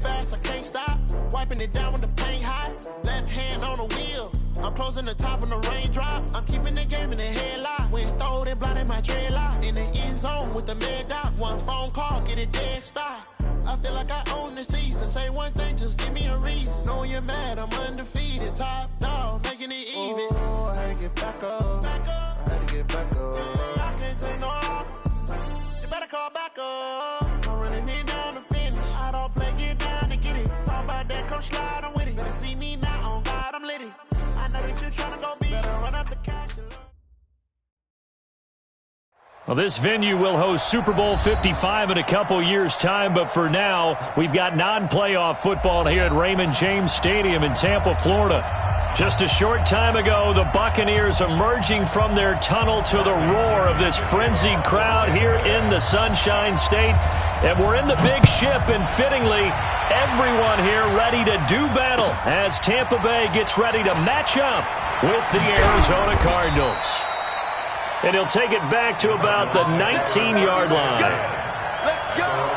fast, I can't stop. Wiping it down with the paint hot. Left hand on the wheel. I'm closing the top when the raindrop. I'm keeping the game in the headlock. When throwed and blinded my dreadlock. In the end zone with the mad dot. One phone call, get it dead stop. I feel like I own the season. Say one thing, just give me a reason. Knowing you're mad, I'm undefeated. Top dog, making it even. Oh, I had to get back up. I had to get back up. I can't take no loss. You better call back up. I'm running it down to finish. I don't play, get down to get it. Talk about that, come slide, I'm with it. Better see me now, on God, I'm litty. I know that you're trying to go big. Better run up the cash. Well, this venue will host Super Bowl 55 in a couple years' time, but for now, we've got non-playoff football here at Raymond James Stadium in Tampa, Florida. Just a short time ago, the Buccaneers emerging from their tunnel to the roar of this frenzied crowd here in the Sunshine State. And we're in the big ship, and fittingly, everyone here ready to do battle as Tampa Bay gets ready to match up with the Arizona Cardinals. And he'll take it back to about the 19-yard line. Let's go!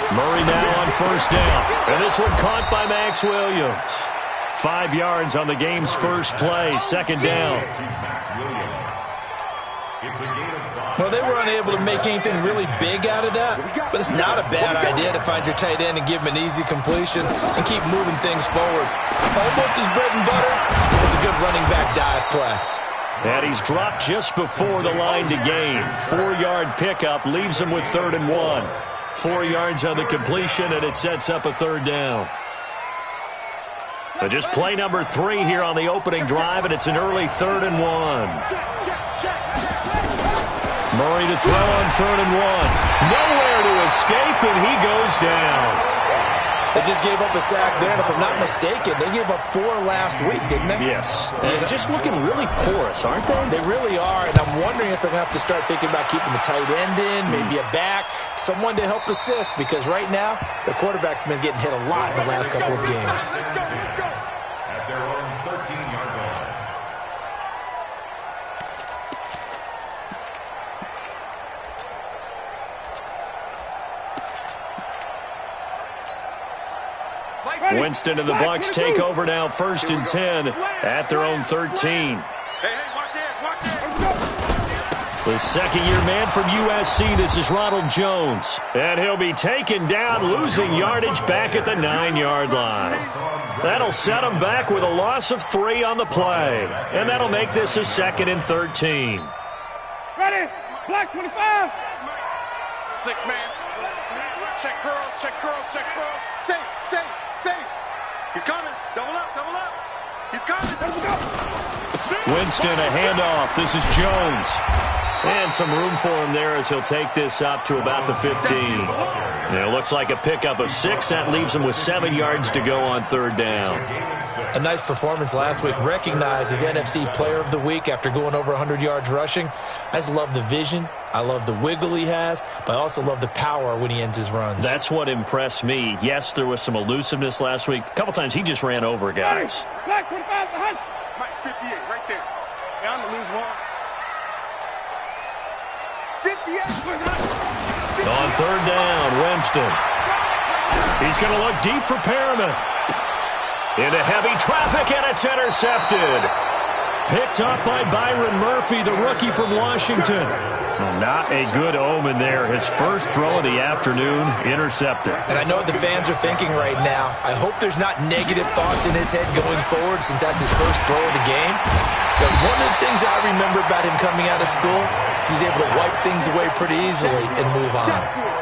Murray now on first down. And this one caught by Max Williams. 5 yards on the game's first play. Second down. Well, they were unable to make anything really big out of that, but it's not a bad idea to find your tight end and give him an easy completion and keep moving things forward. Almost his bread and butter. It's a good running back dive play. And he's dropped just before the line to gain. 4-yard pickup leaves him with 3rd and 1. 4 yards on the completion, and it sets up a 3rd down. But just play number 3 here on the opening drive, and it's an early 3rd and 1. Murray to throw on 3rd and 1. Nowhere to escape, and he goes down. They just gave up a sack there, and if I'm not mistaken, they gave up 4 last week, didn't they? Yes. And just looking really porous, aren't they? They really are, and I'm wondering if they're going to have to start thinking about keeping the tight end in, maybe a back, someone to help assist, because right now, the quarterback's been getting hit a lot in the last couple of games. At their own 13-yard line. Winston and the Bucs take over now, 1st and 10 at their own 13. The second-year man from USC, this is Ronald Jones. And he'll be taken down, losing yardage back at the 9-yard line. That'll set him back with a loss of 3 on the play. And that'll make this a 2nd and 13. Ready, black 25. 6-man. Check curls, check curls, check curls. Safe. He's coming. Double up. He's coming. Let's go. Winston, a handoff. This is Jones. And some room for him there as he'll take this up to about the 15. And it looks like a pickup of 6. That leaves him with 7 yards to go on 3rd down. A nice performance last week. Recognized as NFC Player of the Week after going over 100 yards rushing. I just love the vision. I love the wiggle he has, but I also love the power when he ends his runs. That's what impressed me. Yes, there was some elusiveness last week. A couple times he just ran over guys. Black 25 behind. Mike 58 right there. Down to lose 1. 58. On 3rd down, Winston. He's going to look deep for Perriman. Into heavy traffic, and it's intercepted. Picked up by Byron Murphy, the rookie from Washington. Well, not a good omen there. His first throw of the afternoon, intercepted. And I know what the fans are thinking right now. I hope there's not negative thoughts in his head going forward since that's his first throw of the game. But one of the things I remember about him coming out of school is he's able to wipe things away pretty easily and move on.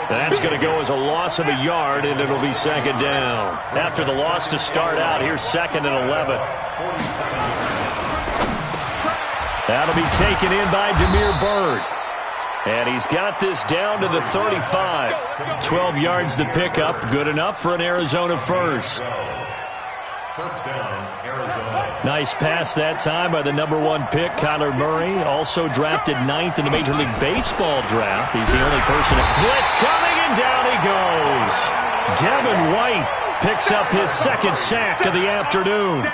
That's going to go as a loss of a yard, and it'll be 2nd down. After the loss to start out, here's 2nd and 11. That'll be taken in by Demir Bird. And he's got this down to the 35. 12 yards the pickup. Good enough for an Arizona first. First down, Arizona. Nice pass that time by the number 1 pick, Kyler Murray. Also drafted 9th in the Major League Baseball draft. He's the only person. Blitz coming, and down he goes. Devin White picks up his second sack of the afternoon.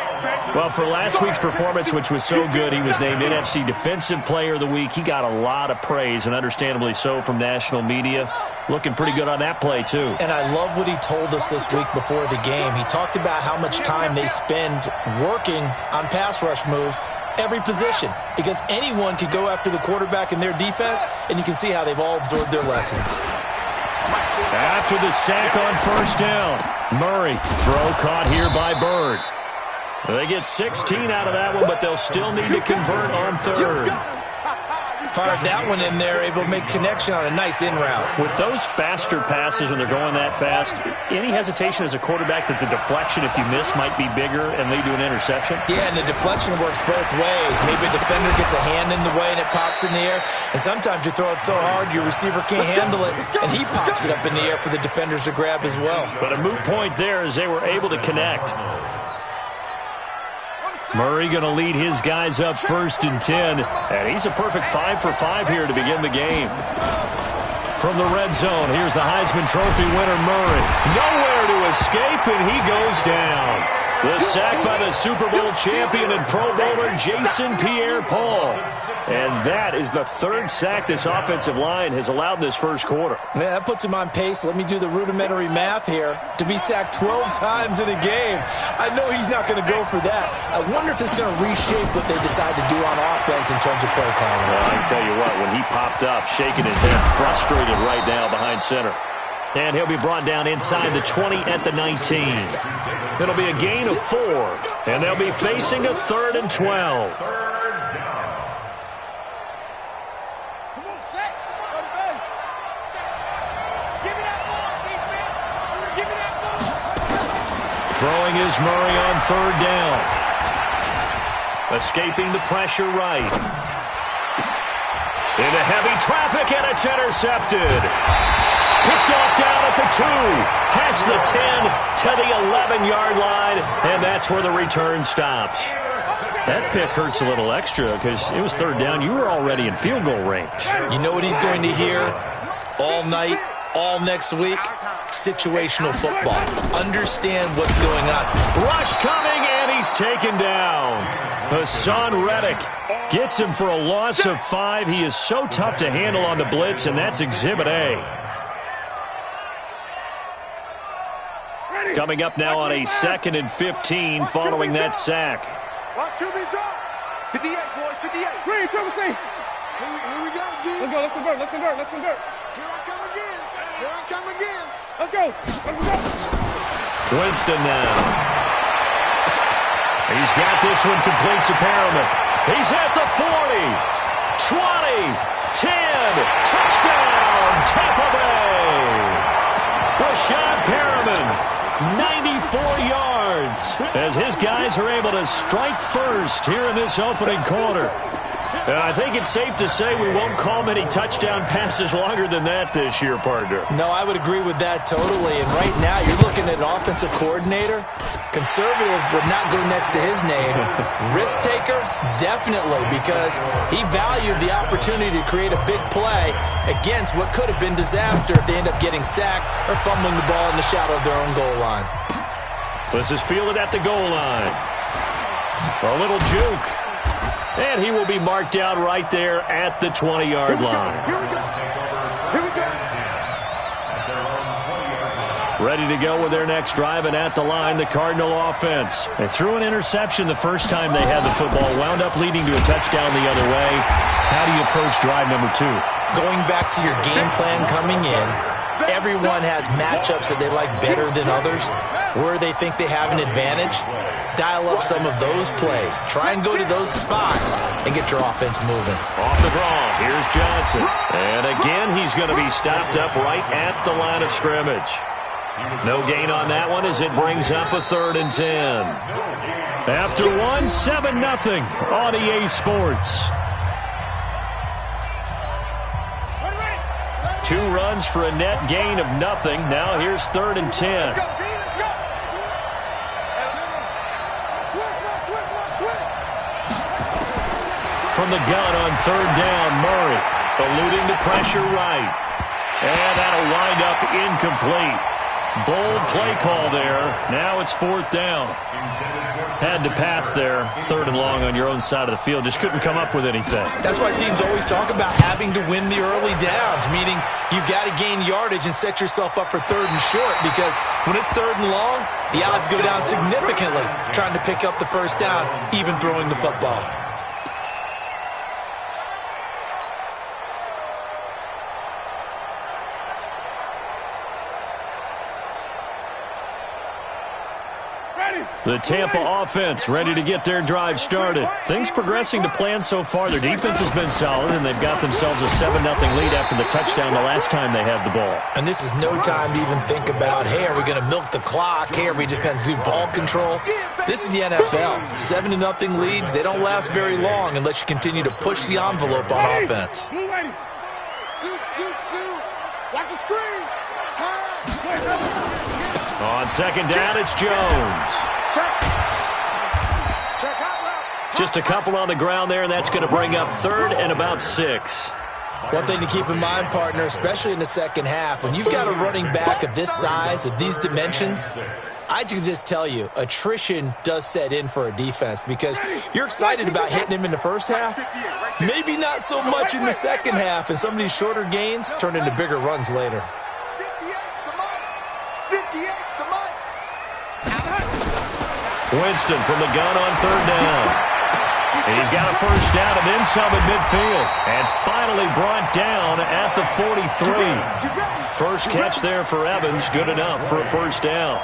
Well, for last week's performance, which was so good, he was named NFC Defensive Player of the Week. He got a lot of praise, and understandably so, from national media. Looking pretty good on that play, too. And I love what he told us this week before the game. He talked about how much time they spend working on pass rush moves, every position, because anyone could go after the quarterback in their defense, and you can see how they've all absorbed their lessons. After the sack on first down, Murray, throw caught here by Bird. They get 16 out of that one, but they'll still need to convert on third. Fired that one in there, able to make connection on a nice in route. With those faster passes when they're going that fast, any hesitation as a quarterback that the deflection, if you miss, might be bigger and lead to an interception? Yeah, and the deflection works both ways. Maybe a defender gets a hand in the way and it pops in the air, and sometimes you throw it so hard your receiver can't handle it, and he pops it up in the air for the defenders to grab as well. But a moot point there as they were able to connect. Murray going to lead his guys up 1st and 10, and he's a perfect 5 for 5 here to begin the game. From the red zone, here's the Heisman Trophy winner Murray. Nowhere to escape, and he goes down. The sack by the Super Bowl champion and Pro Bowler Jason Pierre-Paul. And that is the 3rd sack this offensive line has allowed this first quarter. Yeah, that puts him on pace. Let me do the rudimentary math here. To be sacked 12 times in a game, I know he's not going to go for that. I wonder if it's going to reshape what they decide to do on offense in terms of play calling. Well, I can tell you what, when he popped up, shaking his head, frustrated right now behind center. And he'll be brought down inside the 20 at the 19. It'll be a gain of 4, and they'll be facing a 3rd and 12. Throwing is Murray on 3rd down. Escaping the pressure right. Into heavy traffic, and it's intercepted. Picked off down at the 2. Past the 10 to the 11-yard line, and that's where the return stops. That pick hurts a little extra because it was 3rd down. You were already in field goal range. You know what he's going to hear all night, all next week? Situational football. Understand what's going on. Rush coming, and he's taken down. Hassan Reddick gets him for a loss of 5. He is so tough to handle on the blitz, and that's Exhibit A. Coming up now on a 2nd and 15 following that sack. Watch QB drop. 58, boys, 58. Green, Triple C. Here we go, G. Let's go, let's convert, let's convert, let's convert. Here I come again. Here I come again. Let's go, let's go. Winston now. He's got this one complete to Perriman. He's at the 40, 20, 10, touchdown, Tampa Bay. Rashad Perriman, 94 yards, as his guys are able to strike first here in this opening quarter. And I think it's safe to say we won't call many touchdown passes longer than that this year, partner. No, I would agree with that totally. And right now, you're looking at an offensive coordinator. Conservative would not go next to his name. Risk taker, definitely, because he valued the opportunity to create a big play against what could have been disaster if they end up getting sacked or fumbling the ball in the shadow of their own goal line. This is fielded at the goal line. A little juke. And he will be marked down right there at the 20-yard line. Ready to go with their next drive, and at the line, the Cardinal offense. They threw an interception the first time they had the football, wound up leading to a touchdown the other way. How do you approach drive number 2? Going back to your game plan coming in, everyone has matchups that they like better than others, where they think they have an advantage. Dial up some of those plays. Try and go to those spots and get your offense moving. Off the draw, here's Johnson. And again, he's going to be stopped up right at the line of scrimmage. No gain on that one as it brings up a 3rd and 10. After one, 7-0 on EA Sports. 2 runs for a net gain of nothing. Now here's 3rd and 10. Let's go, B, let's go. From the gun on 3rd down, Murray eluding the pressure right. And that'll wind up incomplete. Bold play call there. Now it's 4th down. Had to pass there. 3rd and long on your own side of the field. Just couldn't come up with anything. That's why teams always talk about having to win the early downs, meaning you've got to gain yardage and set yourself up for 3rd and short, because when it's 3rd and long, the odds go down significantly trying to pick up the first down, even throwing the football. The Tampa offense ready to get their drive started. Things progressing to plan so far. Their defense has been solid, and they've got themselves a 7-0 lead after the touchdown the last time they had the ball. And this is no time to even think about, hey, are we going to milk the clock? Hey, are we just going to do ball control? This is the NFL. 7-0 leads, they don't last very long unless you continue to push the envelope on offense. Blue lady. Watch the screen. On 2nd down, it's Jones. Just a couple on the ground there, and that's going to bring up 3rd and about 6. One thing to keep in mind, partner, especially in the second half, when you've got a running back of this size, of these dimensions, I can just tell you, attrition does set in for a defense, because you're excited about hitting him in the first half, maybe not so much in the second half, and some of these shorter gains turn into bigger runs later. Winston from the gun on 3rd down. He's got a first down and then some at midfield. And finally brought down at the 43. First catch there for Evans. Good enough for a first down.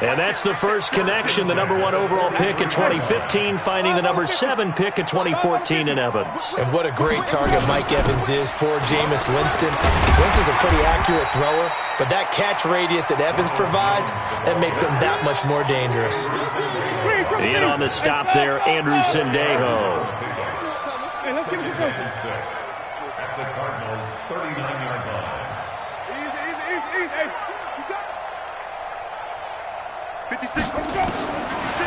And that's the first connection. The number 1 overall pick in 2015, finding the number 7 pick in 2014 in Evans. And what a great target Mike Evans is for Jameis Winston. Winston's a pretty accurate thrower, but that catch radius that Evans provides, that makes him that much more dangerous. In on the stop there, Andrew Sendejo. Hey, let's get it close. At the Cardinals' 39-yard line. Easy. Hey, you got it. 56.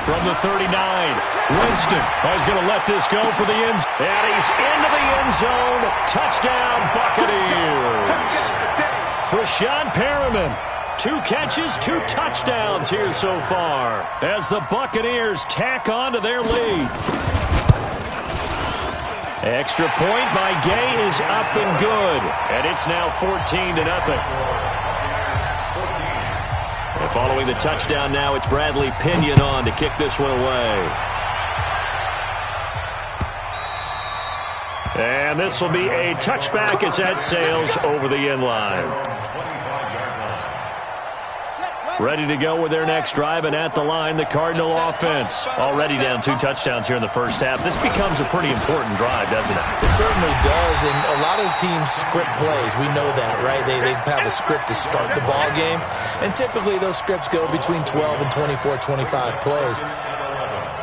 From the 39, Winston is going to let this go for the end zone. And he's into the end zone. Touchdown, Buccaneers. Rashawn Perriman, 2 catches, 2 touchdowns here so far as the Buccaneers tack on to their lead. Extra point by Gay is up and good. And it's now 14-0. And following the touchdown now, it's Bradley Pinion on to kick this one away. And this will be a touchback as that sails over the end line. Ready to go with their next drive, and at the line, the Cardinal offense. Already down 2 touchdowns here in the first half. This becomes a pretty important drive, doesn't it? It certainly does, and a lot of teams script plays. We know that, right? They have a script to start the ball game, and typically those scripts go between 12 and 24, 25 plays.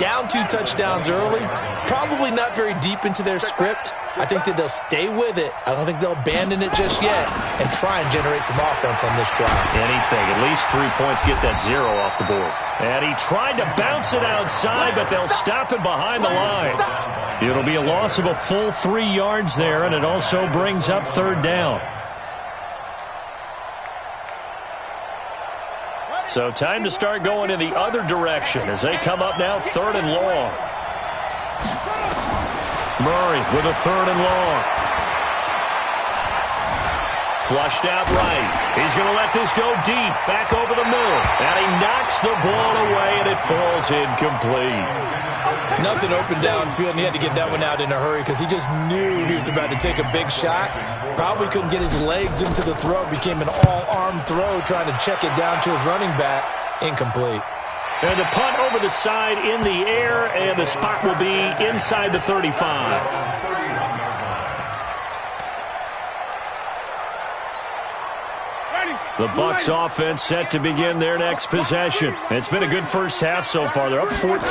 Down 2 touchdowns early, probably not very deep into their script. I think that they'll stay with it. I don't think they'll abandon it just yet and try and generate some offense on this drive. Anything. At least 3 points, get that 0 off the board. And he tried to bounce it outside, but they'll stop him behind the line. It'll be a loss of a full 3 yards there, and it also brings up 3rd down. So time to start going in the other direction as they come up now 3rd and long. Murray with a 3rd and long. Flushed out right. He's going to let this go deep, back over the middle. And he knocks the ball away, and it falls incomplete. Nothing open downfield, and he had to get that one out in a hurry because he just knew he was about to take a big shot. Probably couldn't get his legs into the throw. Became an all-arm throw, trying to check it down to his running back. Incomplete. And the punt over the side in the air, and the spot will be inside the 35. Ready. The Bucs offense set to begin their next possession. It's been a good first half so far. They're up 14-0.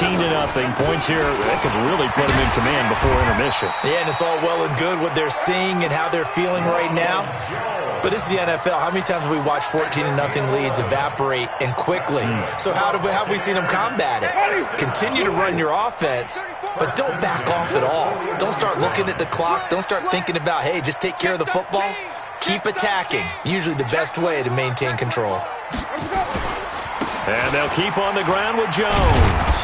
Points here that could really put them in command before intermission. Yeah, and it's all well and good what they're seeing and how they're feeling right now. But it's the NFL. How many times have we watched 14-0 leads evaporate and quickly? So how have we seen them combat it? Continue to run your offense, but don't back off at all. Don't start looking at the clock. Don't start thinking about, hey, just take care of the football. Keep attacking. Usually the best way to maintain control. And they'll keep on the ground with Jones.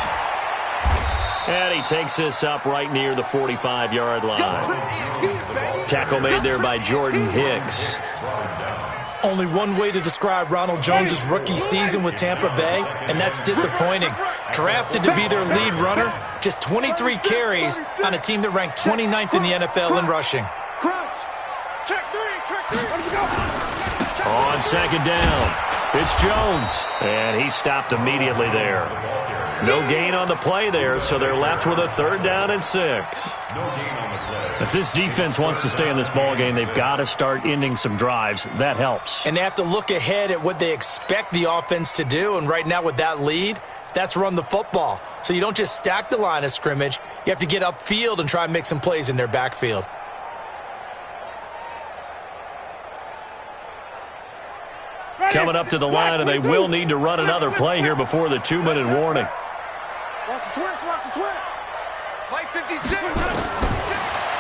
And he takes this up right near the 45-yard line. Tackle made there by Jordan Hicks. Only one way to describe Ronald Jones' rookie season with Tampa Bay, and that's disappointing. Drafted to be their lead runner, just 23 carries on a team that ranked 29th in the NFL in rushing. On second down, it's Jones, and he stopped immediately there. No gain on the play there, so they're left with a 3rd down and 6. If this defense wants to stay in this ballgame, they've got to start ending some drives. That helps. And they have to look ahead at what they expect the offense to do, and right now with that lead, that's run the football. So you don't just stack the line of scrimmage. You have to get upfield and try and make some plays in their backfield. Coming up to the line, and they will need to run another play here before the 2-minute warning. Watch the twist, watch the twist. Play 56.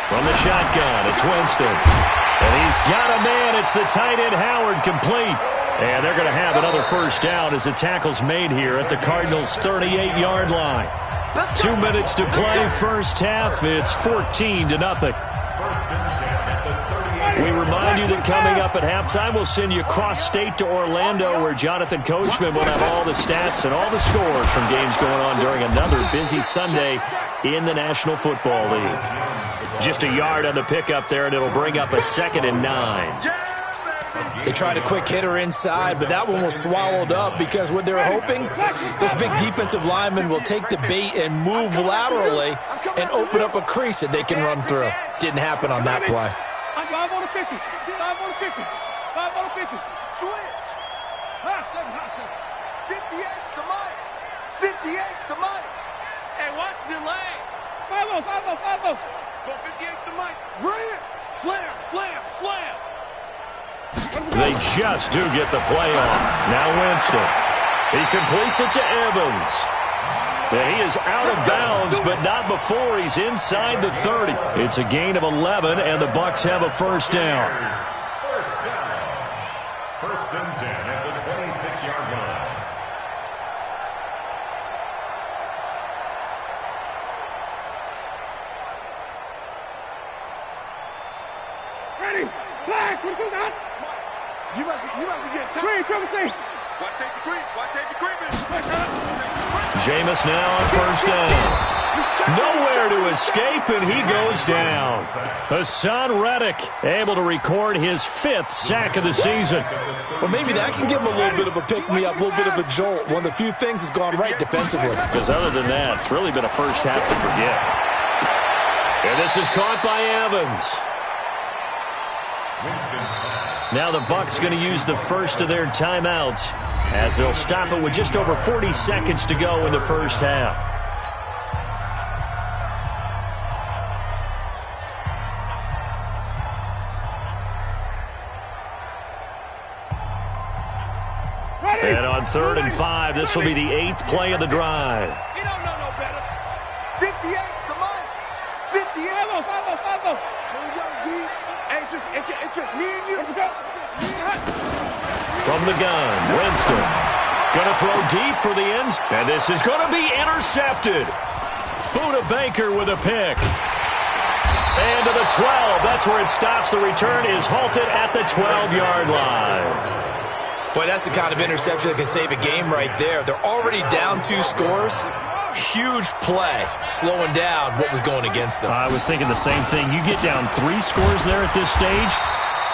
From the shotgun, it's Winston. And he's got a man. It's the tight end Howard complete. And they're going to have another 1st down as the tackle's made here at the Cardinals' 38-yard line. 2 minutes to play, first half. It's 14-0. We remind you that coming up at halftime, we'll send you cross-state to Orlando, where Jonathan Coachman will have all the stats and all the scores from games going on during another busy Sunday in the National Football League. Just a yard on the pickup there, and it'll bring up a 2nd and 9. They tried a quick hitter inside, but that one was swallowed up because what they're hoping, those big defensive linemen will take the bait and move laterally and open up a crease that they can run through. Didn't happen on that play. 5 on the 50. 5 on the 50. 5 on the 50. Switch. Hot 7, hot 7. 58's the mic. 58's the mic. Hey, watch the lane. 5 on. Go 58's the mic. Bring it. Slam, slam, slam. They just do get the play off. Now Winston. He completes it to Evans. And he is out of bounds, but not before he's inside the 30. It's a gain of 11, and the Bucs have a 1st down. 1st and 10 at the 26-yard line. Ready. Flag. What is that? You must be getting tired. Creep. Watch safety creep. Watch safety creeping. Jameis now on 1st down. Nowhere to escape, and he goes down. Hassan Reddick able to record his 5th sack of the season. Well, maybe that can give him a little bit of a pick-me-up, a little bit of a jolt. One of the few things has gone right defensively. Because other than that, it's really been a first half to forget. And this is caught by Evans. Now the Bucs going to use the first of their timeouts as they'll stop it with just over 40 seconds to go in the first half. And on 3rd and 5, this will be the 8th play of the drive. You don't know no better. 58's the mic. 58. 5 on. Little young D. Hey, it's just me and you. From the gun, Winston. Going to throw deep for the ends. And this is going to be intercepted. Buda Baker with a pick. And to the 12. That's where it stops. The return is halted at the 12-yard line. Boy, that's the kind of interception that can save a game right there. They're already down 2 scores. Huge play, slowing down what was going against them. I was thinking the same thing. You get down 3 scores there at this stage,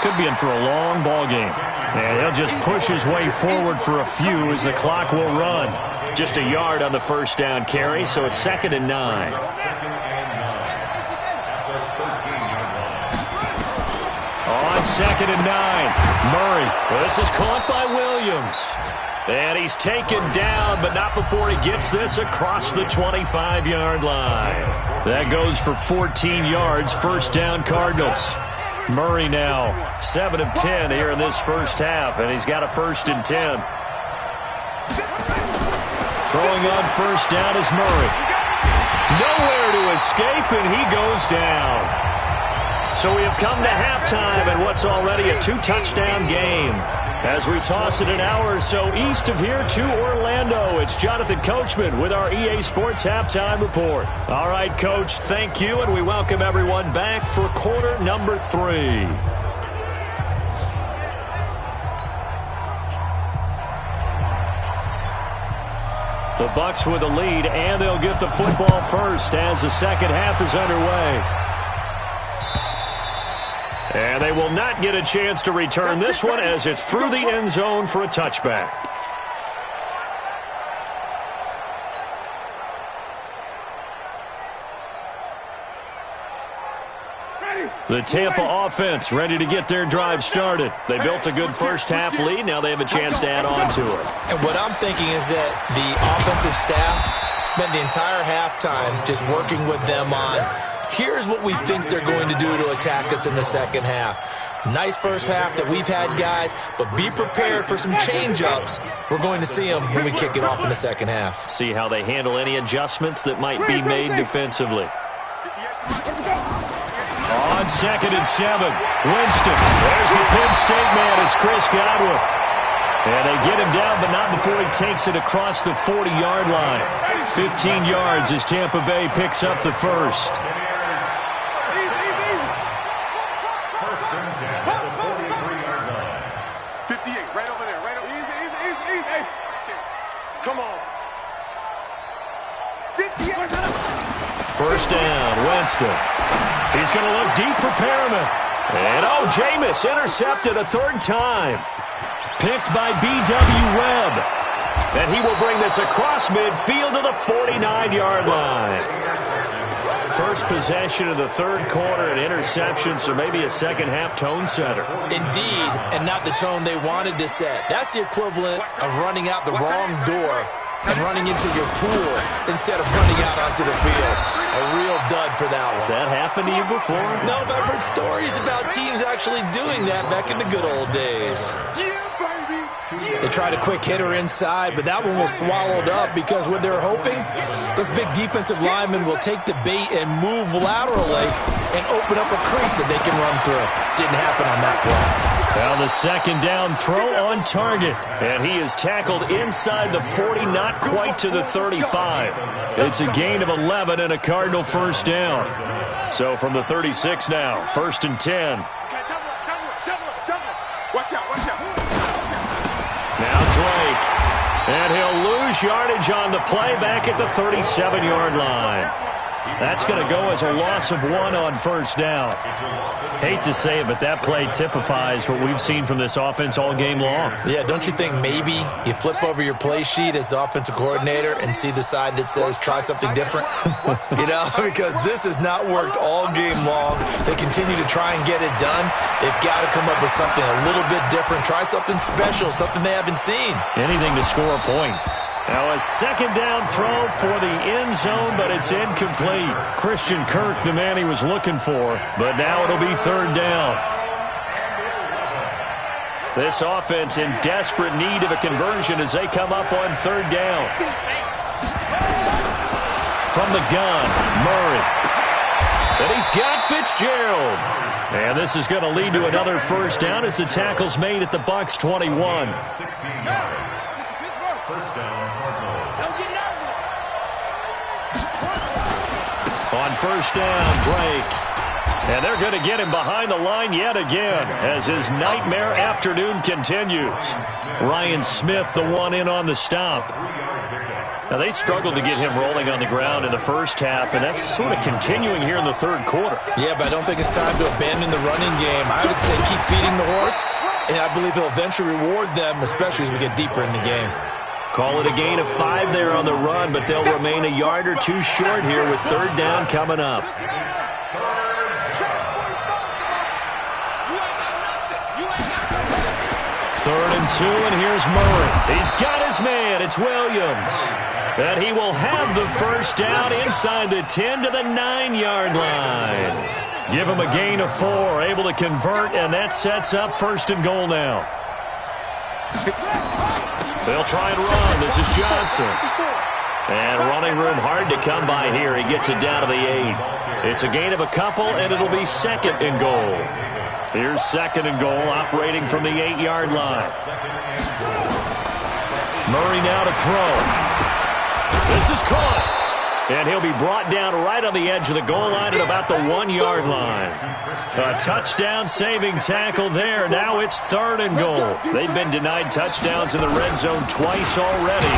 could be in for a long ball game. And he'll just push his way forward for a few as the clock will run. Just a yard on the first down carry, so it's 2nd and 9. On 2nd and 9. Murray. This is caught by Williams. And he's taken down, but not before he gets this across the 25-yard line. That goes for 14 yards. First down, Cardinals. Murray now 7 of 10 here in this first half, and he's got a 1st and 10. Throwing on first down is Murray. Nowhere to escape, and he goes down. So we have come to halftime in what's already a 2-touchdown game. As we toss it an hour or so east of here to Orlando, it's Jonathan Coachman with our EA Sports Halftime Report. All right, Coach, thank you, and we welcome everyone back for quarter number 3. The Bucs with the lead, and they'll get the football first as the second half is underway. And they will not get a chance to return this one as it's through the end zone for a touchback. The Tampa offense ready to get their drive started. They built a good first half lead. Now they have a chance to add on to it. And what I'm thinking is that the offensive staff spent the entire halftime just working with them on, here's what we think they're going to do to attack us in the second half. Nice first half that we've had, guys, but be prepared for some change-ups. We're going to see them when we kick it off in the second half. See how they handle any adjustments that might be made defensively. On 2nd and 7, Winston. There's the Penn State man. It's Chris Godwin. And they get him down, but not before he takes it across the 40-yard line. 15 yards as Tampa Bay picks up the first. First and 10 at the 43-yard line. 58, right over there, right over there. Easy. Come on. 58. First down, Winston. He's going to look deep for Perriman. And, Jameis intercepted a 3rd time. Picked by B.W. Webb. And he will bring this across midfield to the 49-yard line. First possession of the 3rd quarter, an interception, so maybe a second-half tone setter. Indeed, and not the tone they wanted to set. That's the equivalent of running out the wrong door and running into your pool instead of running out onto the field. A real dud for that one. Has that happened to you before? No, but I've heard stories about teams actually doing that back in the good old days. They tried a quick hitter inside, but that one was swallowed up because what they're hoping, those big defensive linemen will take the bait and move laterally and open up a crease that they can run through. Didn't happen on that play. Now the second down throw on target. And he is tackled inside the 40, not quite to the 35. It's a gain of 11 and a Cardinal first down. So from the 36 now, 1st and 10. Watch out. Now Drake. And he'll lose yardage on the play back at the 37-yard line. That's going to go as a loss of 1 on first down. Hate to say it, but that play typifies what we've seen from this offense all game long. Yeah, don't you think maybe you flip over your play sheet as the offensive coordinator and see the side that says try something different? Because this has not worked all game long. They continue to try and get it done. They've got to come up with something a little bit different. Try something special, something they haven't seen. Anything to score a point. Now a second down throw for the end zone, but it's incomplete. Christian Kirk, the man he was looking for, but now it'll be 3rd down. This offense in desperate need of a conversion as they come up on 3rd down. From the gun, Murray. And he's got Fitzgerald. And this is going to lead to another first down as the tackle's made at the Bucs 21. 16 yards. First down, Cardinals. On first down, Drake. And they're going to get him behind the line yet again as his nightmare afternoon continues. Ryan Smith, the one in on the stop. Now, they struggled to get him rolling on the ground in the first half, and that's sort of continuing here in the 3rd quarter. Yeah, but I don't think it's time to abandon the running game. I would say keep feeding the horse, and I believe he'll eventually reward them, especially as we get deeper in the game. Call it a gain of 5 there on the run, but they'll remain a yard or 2 short here with 3rd down coming up. 3rd and 2, and here's Murray. He's got his man. It's Williams. And he will have the first down inside the 10 to the 9-yard line. Give him a gain of 4, able to convert, and that sets up 1st and goal now. They'll try and run. This is Johnson. And running room hard to come by here. He gets it down to the 8. It's a gain of a couple, and it'll be 2nd and goal. Here's 2nd and goal, operating from the 8-yard line. Murray now to throw. This is caught. And he'll be brought down right on the edge of the goal line at about the 1-yard line. A touchdown-saving tackle there. Now it's 3rd and goal. They've been denied touchdowns in the red zone twice already.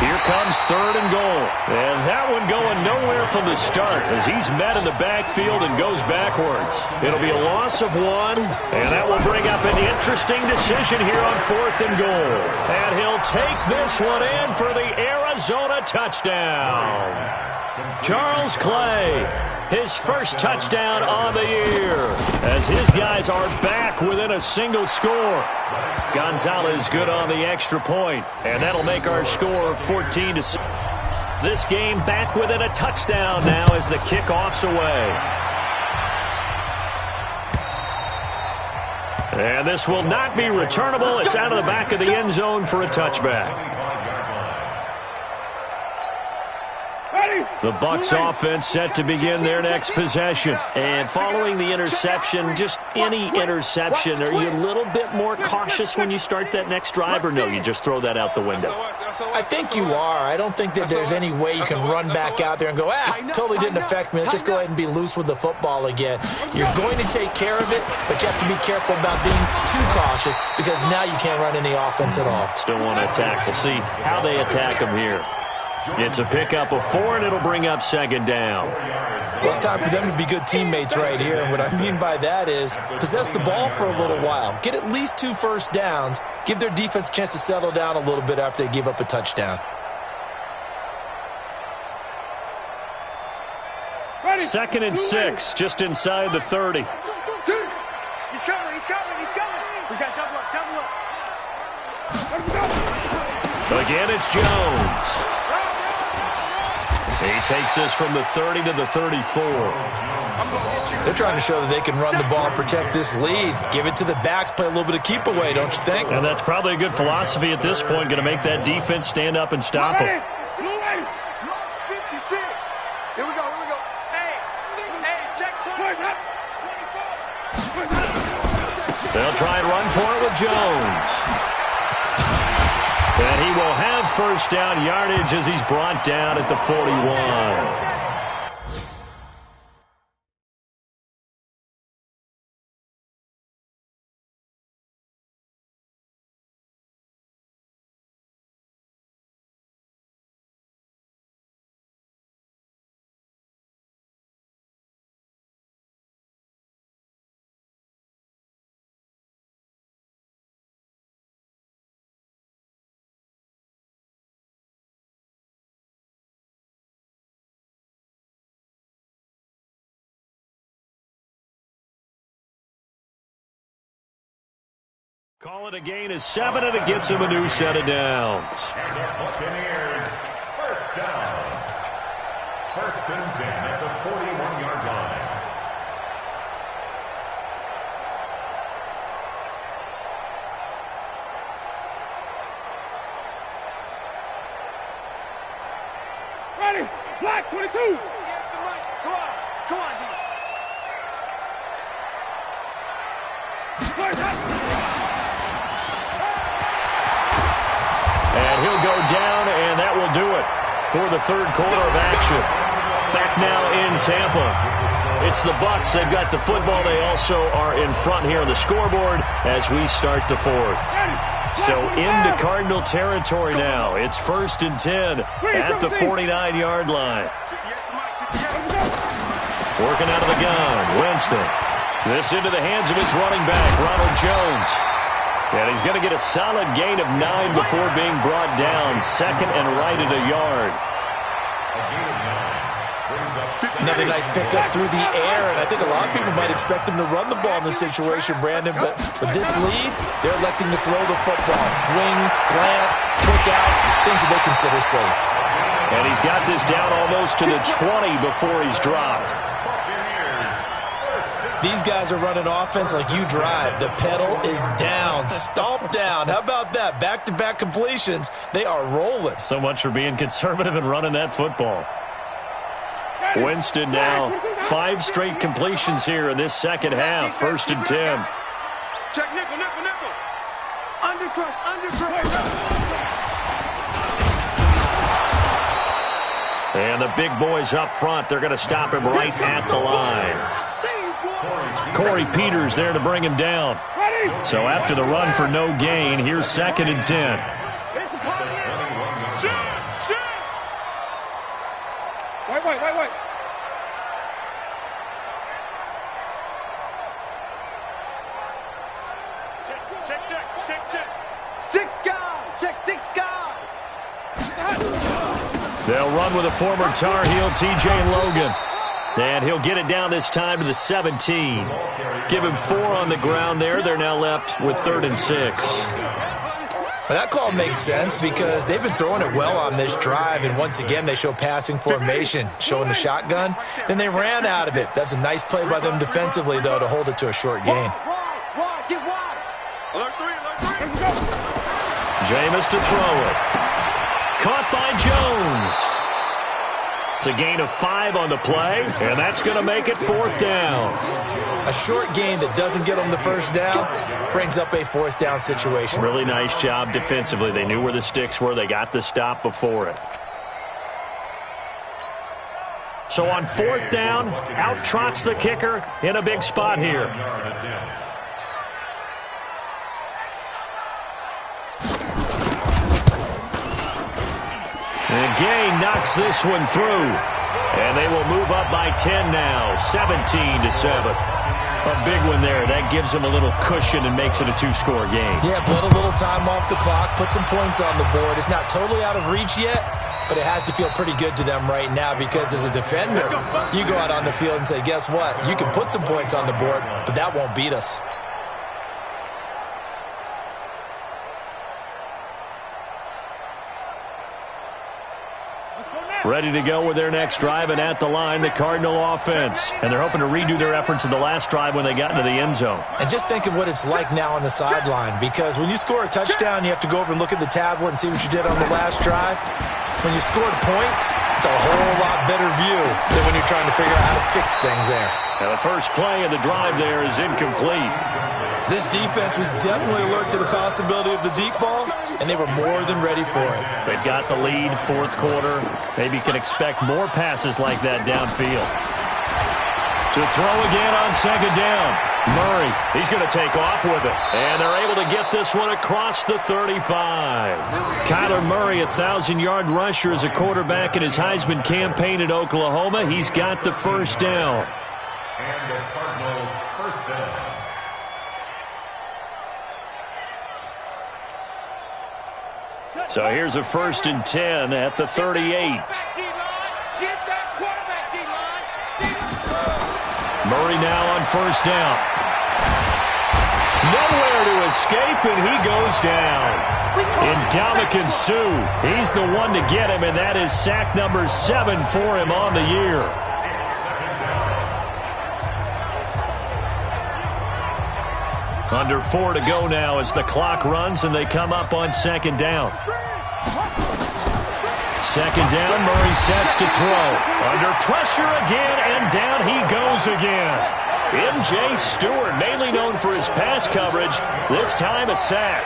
Here comes 3rd and goal. And that one going nowhere from the start as he's met in the backfield and goes backwards. It'll be a loss of 1, and that will bring up an interesting decision here on 4th and goal. And he'll take this one in for the Arizona touchdown. Charles Clay, his first touchdown on the year, as his guys are back within a single score. Gonzalez good on the extra point, and that'll make our score 14-6. This game back within a touchdown now as the kickoff's away. And this will not be returnable. It's out of the back of the end zone for a touchback. The Bucs offense set to begin their next possession. And following the interception, just any interception, are you a little bit more cautious when you start that next drive, or no, you just throw that out the window? I think you are. I don't think that there's any way you can run back out there and go, totally didn't affect me. Let's just go ahead and be loose with the football again. You're going to take care of it, but you have to be careful about being too cautious because now you can't run any offense at all. Still want to attack. We'll see how they attack them here. It's a pickup of 4, and it'll bring up 2nd down. Well, it's time for them to be good teammates right here. And what I mean by that is possess the ball for a little while. Get at least 2 first downs. Give their defense a chance to settle down a little bit after they give up a touchdown. 2nd and 6, just inside the 30. He's coming. We got double up. Again, it's Jones. He takes this from the 30 to the 34. They're trying to show that they can run the ball and protect this lead. Give it to the backs, play a little bit of keep away, don't you think? And that's probably a good philosophy at this point, going to make that defense stand up and stop them. 56. Here we go. Hey, check 20. They'll try and run for it with Jones. And he will have first down yardage as he's brought down at the 41. Call it a gain of 7, and it gets him a new set of downs. And the Buccaneers, first down. 1st and 10 at the 41-yard line. Ready, black 22. Come on, And he'll go down, and that will do it for the 3rd quarter of action. Back now in Tampa. It's the Bucs. They've got the football. They also are in front here on the scoreboard as we start the 4th. So into Cardinal territory now. It's 1st and 10 at the 49-yard line. Working out of the gun, Winston. This into the hands of his running back, Ronald Jones. And he's going to get a solid gain of 9 before being brought down. 2nd and right at a yard. A gain of 9. Another nice pickup through the air, and I think a lot of people might expect him to run the ball in this situation, Brandon, but with this lead, they're electing to throw the football. Swings, slants, quick outs, things that they consider safe. And he's got this down almost to the 20 before he's dropped. These guys are running offense like you drive. The pedal is down, stomp down. How about that? Back-to-back completions. They are rolling. So much for being conservative and running that football. Winston now 5 straight completions here in this second half. 1st and 10. Check nickel, nickel, nickel. Undercrush, undercrush. And the big boys up front, they're going to stop him right at the line. Corey Peters there to bring him down. So after the run for no gain, here's 2nd and 10. Wait. Check. They'll run with a former Tar Heel, T.J. Logan. And he'll get it down this time to the 17. Give him 4 on the ground there. They're now left with 3rd and 6. Well, that call makes sense because they've been throwing it well on this drive, and once again they show passing formation, showing the shotgun. Then they ran out of it. That's a nice play by them defensively, though, to hold it to a short gain. Get wide. Alert 3. Jameis to throw it. Caught by Jones. It's a gain of 5 on the play, and that's going to make it 4th down. A short gain that doesn't get them the first down brings up a 4th down situation. Really nice job defensively. They knew where the sticks were. They got the stop before it. So on 4th down, out trots the kicker in a big spot here. And Gay knocks this one through. And they will move up by 10 now, 17-7. A big one there. That gives them a little cushion and makes it a 2-score game. Yeah, put a little time off the clock, put some points on the board. It's not totally out of reach yet, but it has to feel pretty good to them right now because as a defender, you go out on the field and say, guess what? You can put some points on the board, but that won't beat us. Ready to go with their next drive, and at the line, the Cardinal offense. And they're hoping to redo their efforts in the last drive when they got into the end zone. And just think of what it's like now on the sideline, because when you score a touchdown, you have to go over and look at the tablet and see what you did on the last drive. When you scored points, it's a whole lot better view than when you're trying to figure out how to fix things there. And the first play of the drive there is incomplete. This defense was definitely alert to the possibility of the deep ball, and they were more than ready for it. They've got the lead, 4th quarter. Maybe can expect more passes like that downfield. To throw again on 2nd down. Murray, he's going to take off with it. And they're able to get this one across the 35. Kyler Murray, a 1,000-yard rusher as a quarterback in his Heisman campaign at Oklahoma. He's got the 1st down. And the Cardinal 1st down. So here's a 1st and 10 at the 38. Murray now on 1st down. Nowhere to escape, and he goes down. Ndamukong Suh, he's the one to get him, and that is sack number 7 for him on the year. Under 4 to go now as the clock runs, and they come up on 2nd down. 2nd down, Murray sets to throw. Under pressure again, and down he goes again. M.J. Stewart, mainly known for his pass coverage, this time a sack.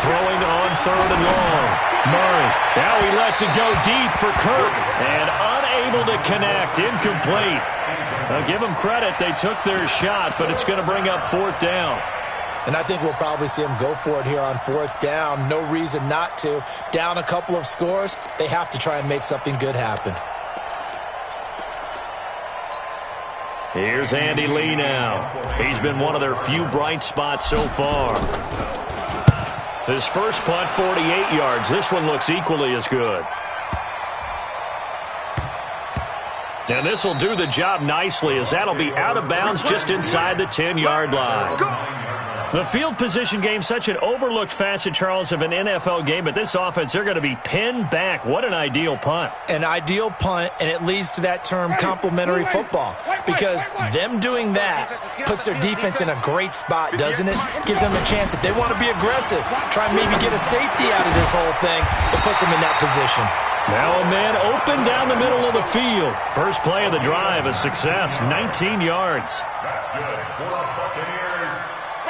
Throwing on 3rd and long. Murray, now he lets it go deep for Kirk, and unable to connect, incomplete. I'll give them credit. They took their shot, but it's going to bring up 4th down. And I think we'll probably see them go for it here on 4th down. No reason not to. Down a couple of scores, they have to try and make something good happen. Here's Andy Lee now. He's been one of their few bright spots so far. His first punt, 48 yards. This one looks equally as good. And this will do the job nicely, as that'll be out of bounds just inside the 10-yard line. The field position game, such an overlooked facet, Charles, of an NFL game, but this offense, they're going to be pinned back. What an ideal punt. An ideal punt, and it leads to that term complementary football, because them doing that puts their defense in a great spot, doesn't it? Gives them a chance. If they want to be aggressive, try and maybe get a safety out of this whole thing, it puts them in that position. Now a man open down the middle of the field. First play of the drive, a success, 19 yards. That's good for the Buccaneers.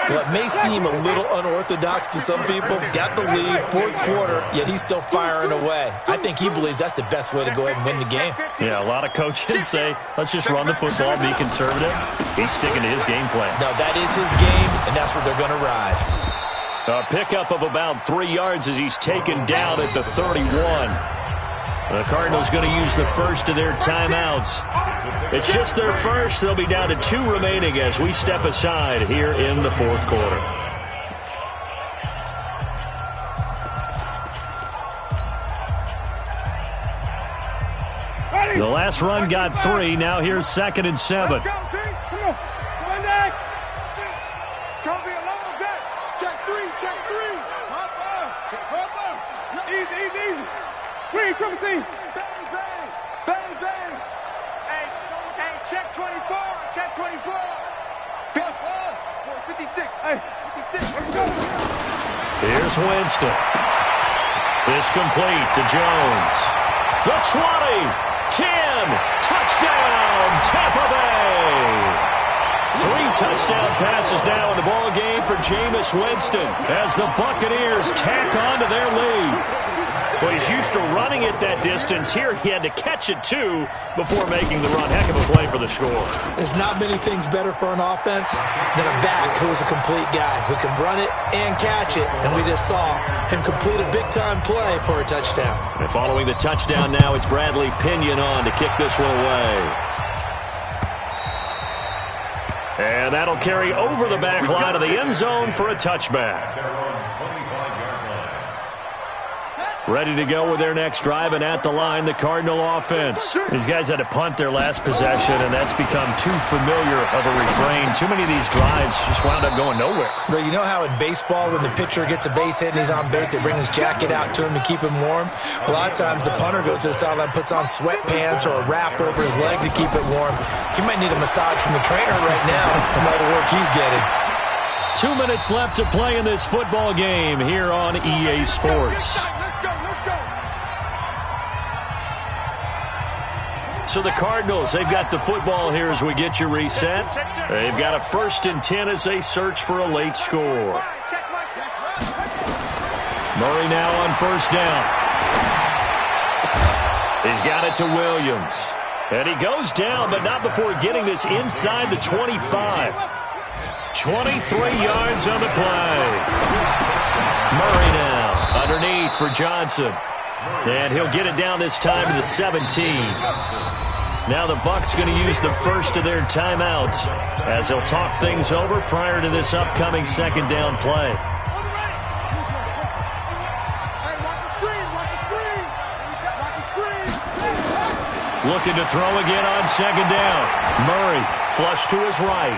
Well, it may seem a little unorthodox to some people. Got the lead, fourth quarter, yet he's still firing away. I think he believes that's the best way to go ahead and win the game. Yeah, a lot of coaches say, let's just run the football, be conservative. He's sticking to his game plan. No, that is his game, and that's what they're going to ride. A pickup of about 3 yards as he's taken down at the 31. The Cardinals going to use the first of their timeouts. It's just their first. They'll be down to 2 remaining as we step aside here in the fourth quarter. The last run got 3. Now here's 2nd and 7. Let's go, team. Come on. Come on, Nick. It's going to be a long day. Check 3. Check 3. Hop up. Hop up. Easy, easy, easy. Green, triple team. Bang, bang. Bang, bang. Hey, check 24. Check 24. PS4. 56. Hey, 56. Let's go. Here's Winston. This complete to Jones. The 20. 10, touchdown, Tampa Bay. 3 touchdown passes now in the ball game for Jameis Winston as the Buccaneers tack on to their lead. Well, he's used to running it that distance. Here he had to catch it, too, before making the run. Heck of a play for the score. There's not many things better for an offense than a back who is a complete guy who can run it and catch it. And we just saw him complete a big-time play for a touchdown. And following the touchdown now, it's Bradley Pinion on to kick this one away. And that'll carry over the back line of the end zone for a touchback. Ready to go with their next drive, and at the line, the Cardinal offense. These guys had to punt their last possession, and that's become too familiar of a refrain. Too many of these drives just wound up going nowhere. Well, you know how in baseball, when the pitcher gets a base hit and he's on base, they bring his jacket out to him to keep him warm? A lot of times, the punter goes to the sideline, puts on sweatpants or a wrap over his leg to keep it warm. He might need a massage from the trainer right now from all the work he's getting. 2 minutes left to play in this football game here on EA Sports. So the Cardinals, they've got the football here as we get you reset. They've got a 1st and 10 as they search for a late score. Murray now on 1st down. He's got it to Williams. And he goes down, but not before getting this inside the 25. 23 yards on the play. Murray now underneath for Johnson. And he'll get it down this time to the 17. Now the Bucs going to use the first of their timeouts as they'll talk things over prior to this upcoming 2nd down play. Looking to throw again on 2nd down. Murray flush to his right.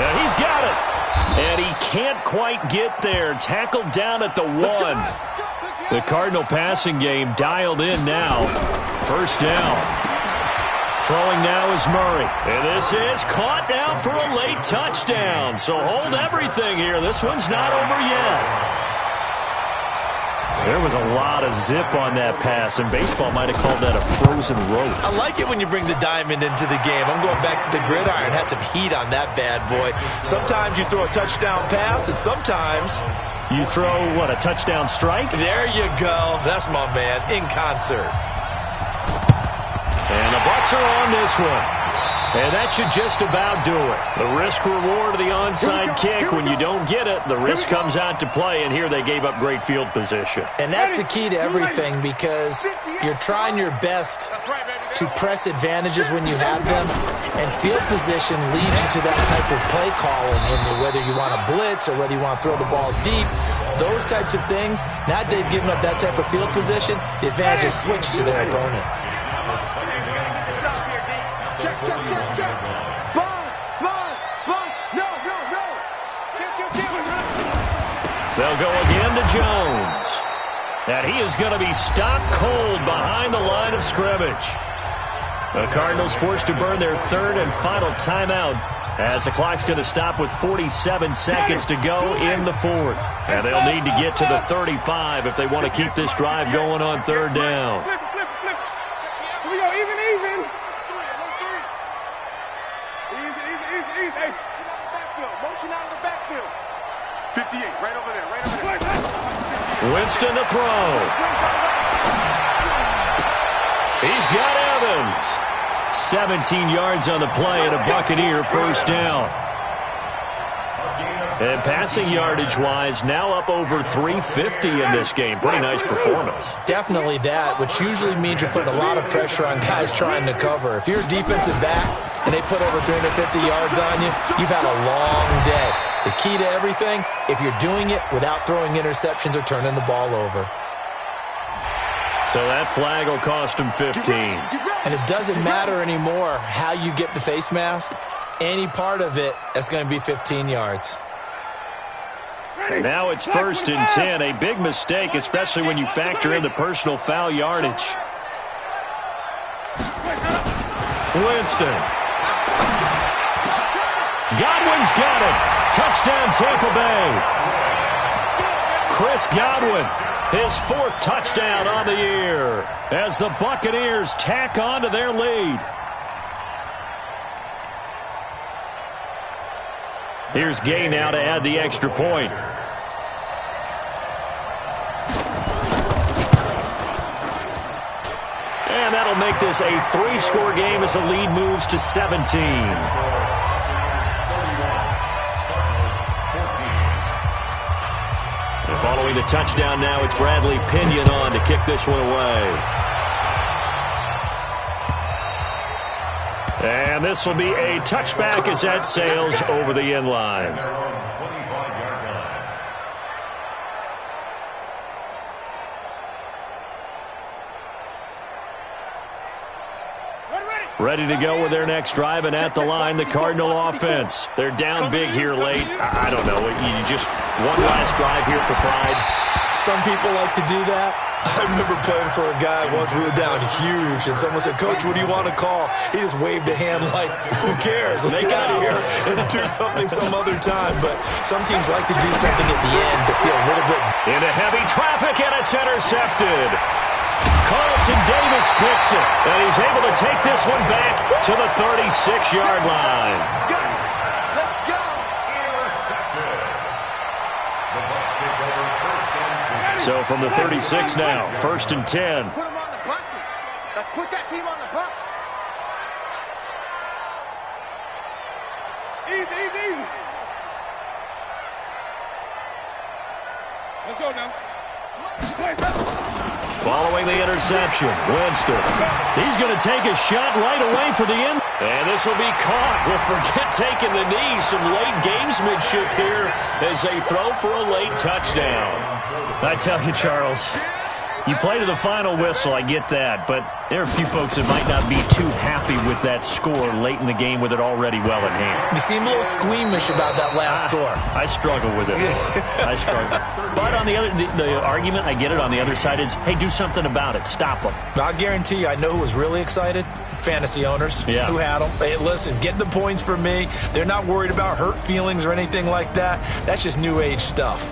And he's got it. And he can't quite get there. Tackled down at the 1. The Cardinal passing game dialed in now. 1st down. Throwing now is Murray. And this is caught now for a late touchdown. So hold everything here. This one's not over yet. There was a lot of zip on that pass, and baseball might have called that a frozen rope. I like it when you bring the diamond into the game. I'm going back to the gridiron. Had some heat on that bad boy. Sometimes you throw a touchdown pass, and sometimes you throw, what, a touchdown strike? There you go. That's my man, in concert. And the Bucs are on this one. And that should just about do it. The risk-reward of the onside kick. When you don't get it, the risk comes out to play, and here they gave up great field position. And that's the key to everything, because you're trying your best to press advantages when you have them, and field position leads you to that type of play calling, and whether you want to blitz or whether you want to throw the ball deep, those types of things. Now that they've given up that type of field position, the advantage is switched to their opponent. Check. Sponge. No. They'll go again to Jones. And he is going to be stopped cold behind the line of scrimmage. The Cardinals forced to burn their third and final timeout, as the clock's going to stop with 47 seconds to go in the fourth. And they'll need to get to the 35 if they want to keep this drive going on third down. Flip. Here we go, even. Easy. Hey, motion out of the backfield. 58, right over there. Winston to throw. He's got Evans. 17 yards on the play and a Buccaneer first down. And passing yardage-wise, now up over 350 in this game. Pretty nice performance. Definitely that, which usually means you're putting a lot of pressure on guys trying to cover. If you're a defensive back and they put over 350 yards on you, you've had a long day. The key to everything, if you're doing it without throwing interceptions or turning the ball over. So that flag will cost him 15. And it doesn't matter anymore how you get the face mask. Any part of it, that's going to be 15 yards. Now it's 1st and 10. A big mistake, especially when you factor in the personal foul yardage. Winston. Godwin's got it. Touchdown, Tampa Bay. Chris Godwin, his 4th touchdown on the year, as the Buccaneers tack on to their lead. Here's Gay now to add the extra point. And that'll make this a 3-score game as the lead moves to 17. And following the touchdown now, it's Bradley Pinion on to kick this one away. And this will be a touchback as that sails over the end line. Ready to go with their next drive, and at the line, the Cardinal offense. They're down big here late. I don't know. You just one last drive here for pride. Some people like to do that. I remember playing for a guy once. We were down huge, and someone said, "Coach, what do you want to call?" He just waved a hand like, "Who cares? Let's get out of here and do something some other time." But some teams like to do something at the end to feel a little bit. Into heavy traffic, and it's intercepted. Carlton Davis picks it, and he's able to take this one back to the 36-yard line. Let's go. So from the 36 now, 1st and 10. Put them on the buses. Let's put that team on the bus. Easy. Let's go now. Following the interception, Winston. He's going to take a shot right away for the end. And this will be caught. Well, forget taking the knee. Some late gamesmanship here as they throw for a late touchdown. I tell you, Charles, you play to the final whistle, I get that, but there are a few folks that might not be too happy with that score late in the game with it already well at hand. You seem a little squeamish about that last score. I struggle with it. I struggle. But on the other, the argument, I get it, on the other side is, hey, do something about it. Stop them. I'll guarantee you, I know who was really excited. Fantasy owners who had them. Hey, listen, get the points for me. They're not worried about hurt feelings or anything like that. That's just new age stuff.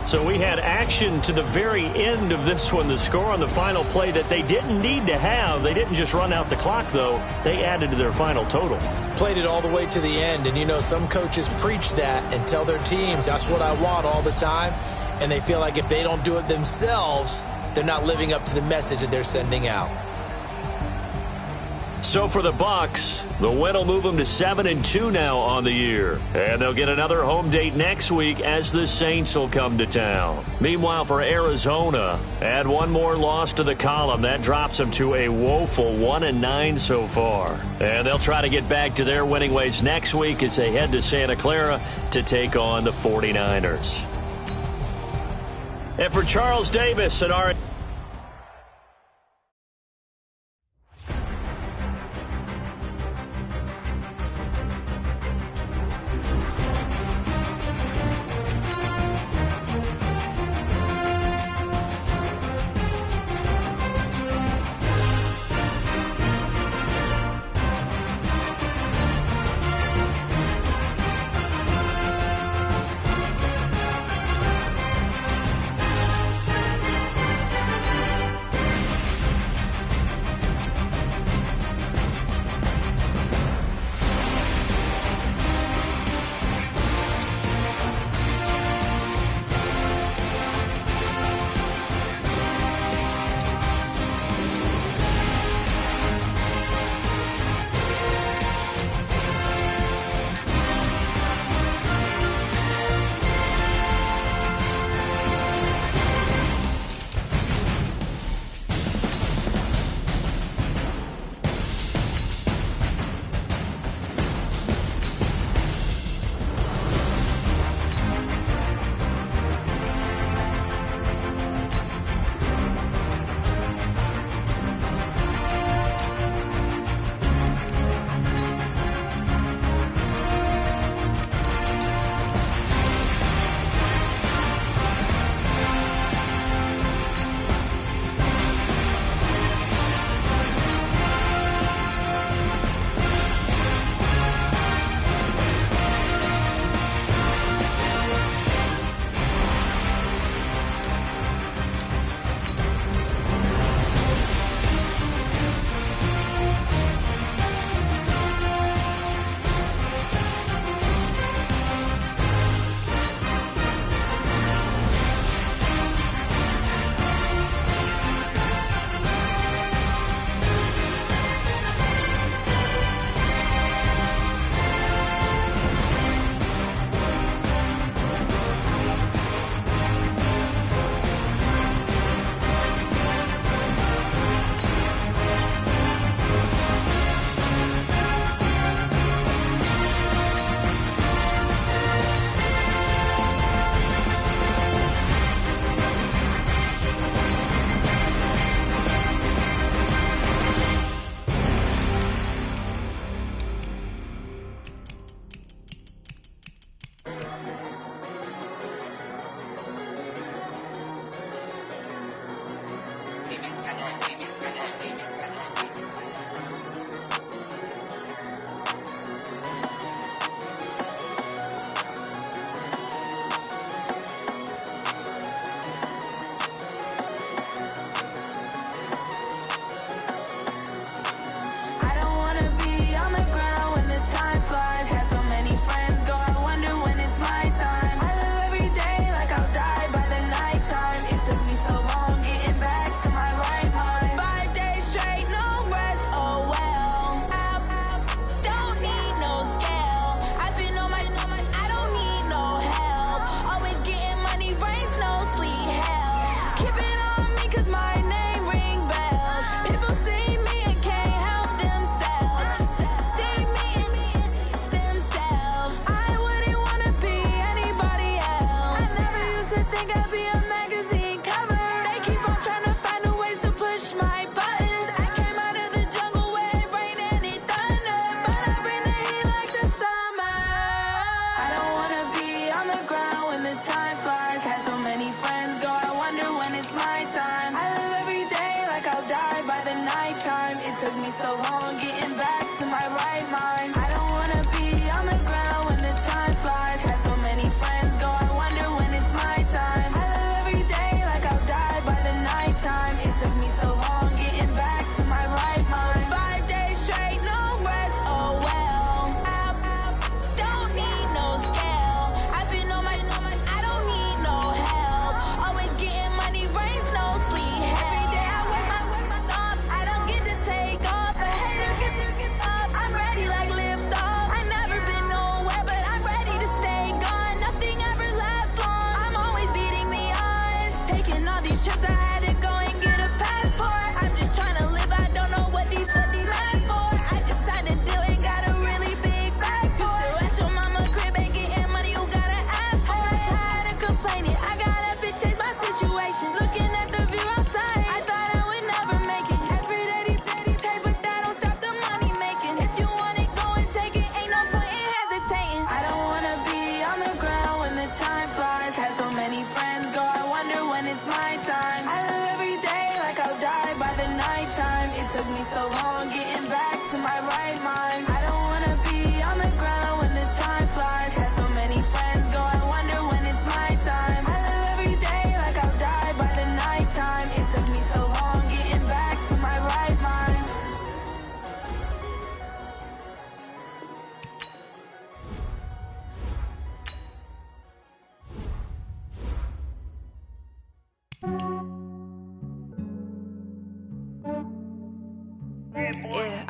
So we had action to the very end of this one, the score on the final play that they didn't need to have. They didn't just run out the clock, though. They added to their final total. Played it all the way to the end, and you know some coaches preach that and tell their teams, that's what I want all the time, and they feel like if they don't do it themselves, they're not living up to the message that they're sending out. So for the Bucs, the win will move them to 7-2 now on the year. And they'll get another home date next week as the Saints will come to town. Meanwhile, for Arizona, add one more loss to the column. That drops them to a woeful 1-9 so far. And they'll try to get back to their winning ways next week as they head to Santa Clara to take on the 49ers. And for Charles Davis and our...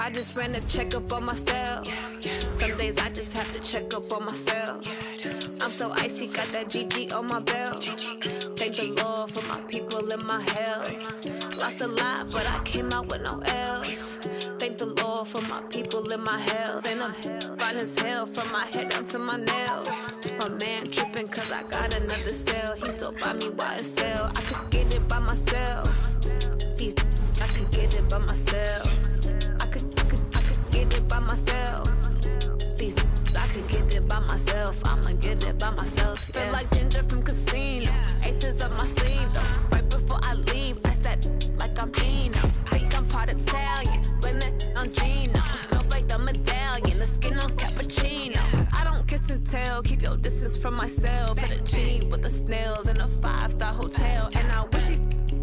I just ran a checkup on myself. Some days I just have to check up on myself. I'm so icy, got that GG on my belt. Thank the Lord for my people in my health. Lost a lot, but I came out with no L's. Thank the Lord for my people in my health. And I'm fine as hell from my head down to my nails. My man tripping cause I got another cell. He still buy me YSL. I could get it by myself. I could get it by myself. I could get it by myself. I could get it by myself. I'ma get it by myself. Yeah. Feel like Ginger from Casino. Aces up my sleeve though. Right before I leave, I said like I'm Dino. Think I'm part Italian. Blame that on Gino. Smells like the medallion. The skin on cappuccino. I don't kiss and tell. Keep your distance from myself. Fettuccine with the snails in a 5-star hotel. And I wish he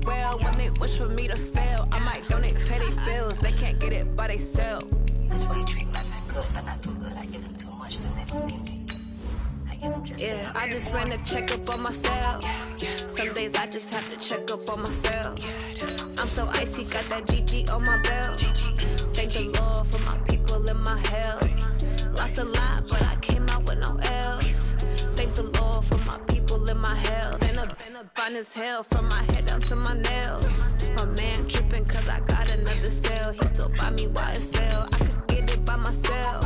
well when they wish for me to fail. I might donate, pay their bills. They can't get it, but they sell. That's why you treat my men good, but not too good. I give them too much, then they don't need me. I give them just yeah, I just ran a checkup on myself. Some days I just have to check up on myself. I'm so icy, got that GG on my belt. Thank the Lord for my people in my health. Lost a lot, but I came out with no L's. Thank the Lord for my people in my health. And I'm fine as hell from my head down to my nails. My man tripping cause I got another cell. He still buy me YSL. I could get it by myself.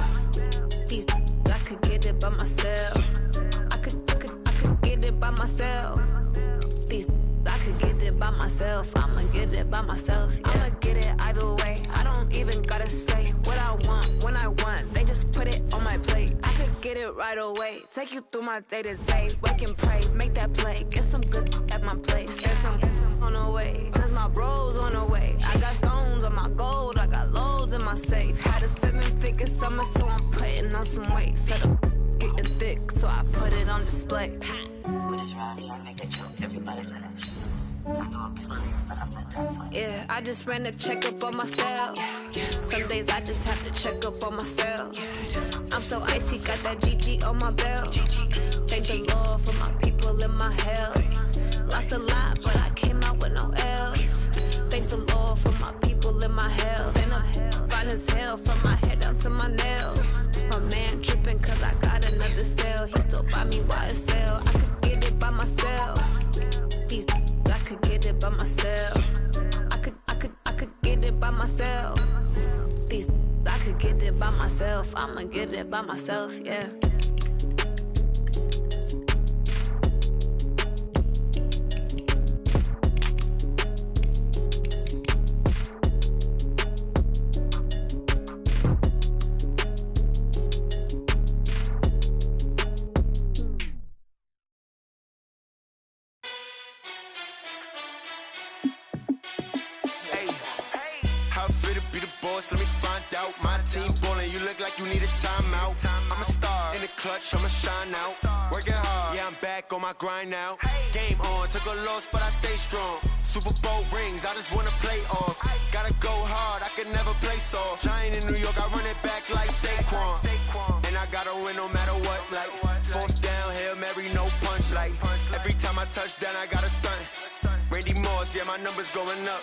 I could get it by myself. I could get it by myself. I could get it by myself. I'ma get it by myself. Yeah. I'ma get it either way. I don't even gotta say what I want when I want. They just put it on my plate. I could get it right away. Take you through my day to day. Wake and pray, make that play. Get some good at my place. Get some on the way. Cause my bros on the way. I got stones on my gold. I got loads in my safe. Had a 7-figure summer, so I'm putting on some weight. Set up getting thick, so I put it on display. With this round, I make a joke. Everybody let him pursue. I know I'm funny, but I'm not that funny. Yeah, I just ran a checkup on myself. Some days I just have to check up on myself. I'm so icy, got that GG on my belt. Thank the Lord for my people in my health. Lost a lot, but I came out with no L's. Thank the Lord for my people in my health. And I'm fine as hell from my head down to my nails. My man tripping cause I got another cell. He still buy me YSL. I could get it by myself. I could get it by myself. I could get it by myself. I could get it by myself. I'ma get it by myself, yeah. Let me find out. My team ballin', you look like you need a timeout. I'm a star in the clutch, I'ma shine out. Working hard, yeah, I'm back on my grind now. Game on, took a loss, but I stay strong. Super Bowl rings, I just wanna play off. Gotta go hard, I can never play soft. Giant in New York, I run it back like Saquon. And I gotta win no matter what, like fourth down, Hail Mary, no punch. Like every time I touch down, I gotta stunt. Randy Moss, yeah, my numbers going up.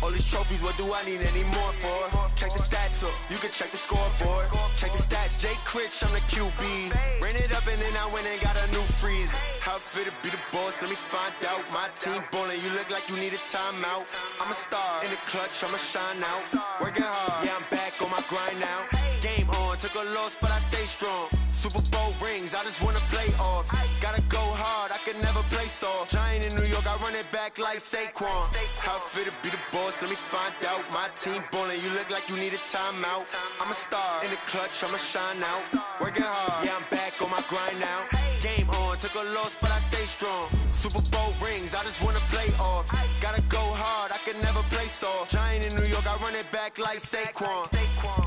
All these trophies, what do I need any more for? Check the stats up, you can check the scoreboard. Check the stats, Jay Critch, I'm the QB. Ran it up and then I went and got a new freeze. How it feel to be the boss, let me find out. My team ballin', you look like you need a timeout. I'm a star in the clutch, I'ma shine out. Working hard, yeah, I'm back on my grind now. Game on, took a loss, but I stay strong. Super Bowl rings, I just wanna play off. Gotta go hard, I can never play soft. Giant in New York, I run it back like Saquon. How it feel to be the boss, let me find out. My team ballin', you look like you need a timeout. I'm a star in the clutch, I'ma shine out. Working hard, yeah, I'm back on my grind now. Game on, took a loss, but I stay strong. Super Bowl rings, I just wanna play off. Gotta go hard, I can never play soft. Giant in New York, I run it back like Saquon.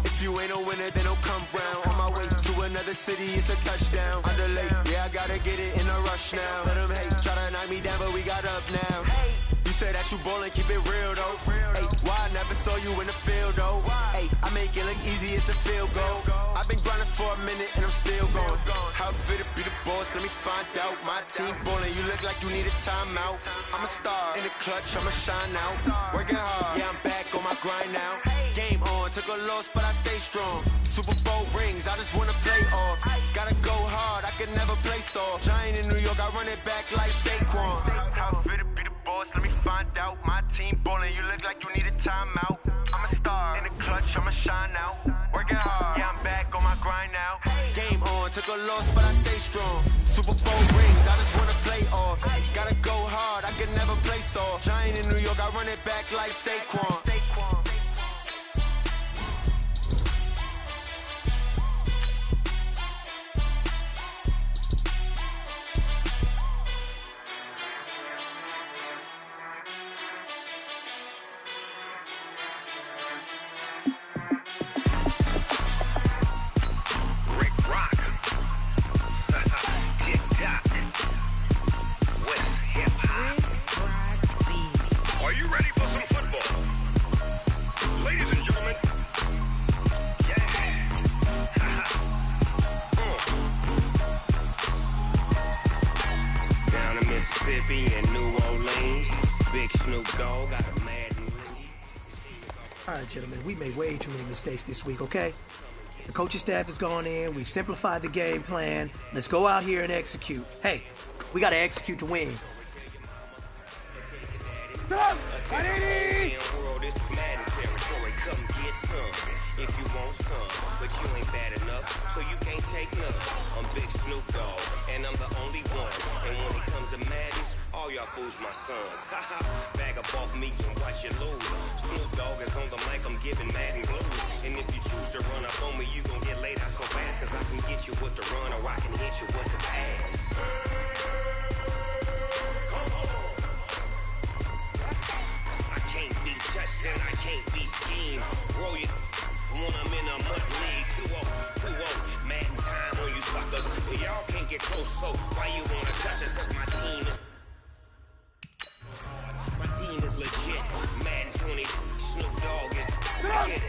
If you ain't a winner, then don't come round. On my way to another city, it's a touchdown. Underlay, yeah, I gotta get it in a rush now. Let them hate, try to knock me down, but we got up now. You said that you ballin', keep it real though. Hey, why I never saw you in the field though? Hey, I make it look easy, it's a field goal. I've been grinding for a minute and I'm still going. How it feel to be the boss, let me find out. My team ballin', you look like you need a timeout. I'm a star in the clutch, I'ma shine out. Working hard, yeah, I'm back on my grind now. Game Game on, took a loss, but I stay strong. Super Bowl rings, I just wanna play off. Gotta go hard, I can never play soft. Giant in New York, I run it back like Saquon. How fit to be the boss, let me find out. My team ballin', you look like you need a timeout. I'm a star, in the clutch, I'ma shine out. Working hard, yeah, I'm back on my grind now. Game on, took a loss, but I stay strong. Super Bowl rings, I just wanna play off. Gotta go hard, I can never play soft. Giant in New York, I run it back like Saquon. All right, gentlemen, we made way too many mistakes this week, okay? The coaching staff has gone in. We've simplified the game plan. Let's go out here and execute. Hey, we got to execute to win. Stop! If you want some, but you ain't bad enough, so you can't take none. I'm Big Snoop Dogg, and I'm the only one. And when it comes to Madden, all y'all fools my sons. Haha, bag up off me and watch you lose. Snoop Dogg is on the mic, I'm giving Madden blues. And if you choose to run up on me, you gon' get laid out so fast, cause I can get you with the run or I can hit you with the pass. I can't be touched and I can't be schemed. Roll it. When I'm in a mud league, 2-0, Madden time on you suckers. Well, y'all can't get close, so why you wanna touch us? Cause my team is legit. Madden 20, Snoop Dogg is get it.